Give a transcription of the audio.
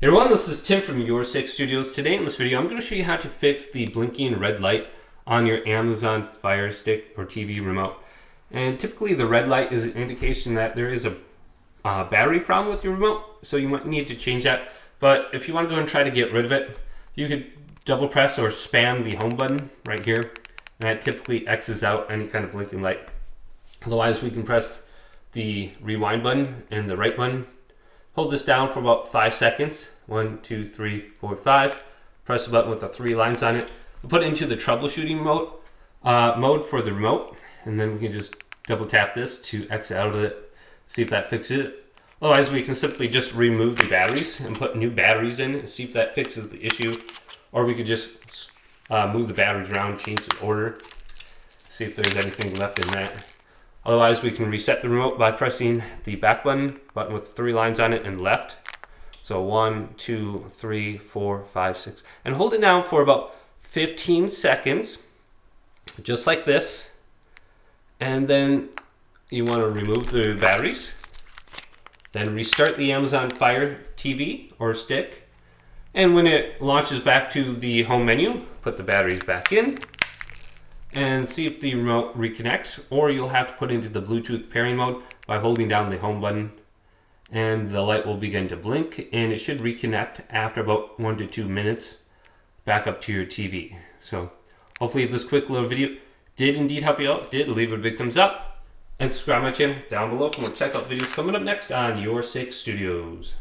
Hey everyone, this is Tim from Your Six Studios. Today in this video, I'm going to show you how to fix the blinking red light on your Amazon Fire Stick or TV remote. And typically the red light is an indication that there is a battery problem with your remote, so you might need to change that. But if you want to go and try to get rid of it, you could double press or spam the home button right here, and that typically X's out any kind of blinking light. Otherwise, we can press the rewind button and the right button. Hold this down for about 5 seconds. 1, 2, 3, 4, 5. Press the button with the 3 lines on it. We'll put it into the troubleshooting mode for the remote, and then we can just double tap this to exit out of it, see if that fixes it. Otherwise, we can simply just remove the batteries and put new batteries in and see if that fixes the issue. Or we could just move the batteries around, change the order, see if there's anything left in that. Otherwise, we can reset the remote by pressing the back button with 3 lines on it and left. So 1, 2, 3, 4, 5, 6. And hold it down for about 15 seconds, just like this. And then you want to remove the batteries. Then restart the Amazon Fire TV or stick. And when it launches back to the home menu, put the batteries back in and see if the remote reconnects, or you'll have to put into the Bluetooth pairing mode by holding down the home button, and the light will begin to blink, and it should reconnect after about 1 to 2 minutes back up to your TV. So hopefully this quick little video did indeed help you out. Leave it a big thumbs up and subscribe to my channel down below for more checkout videos coming up next on Your Six Studios.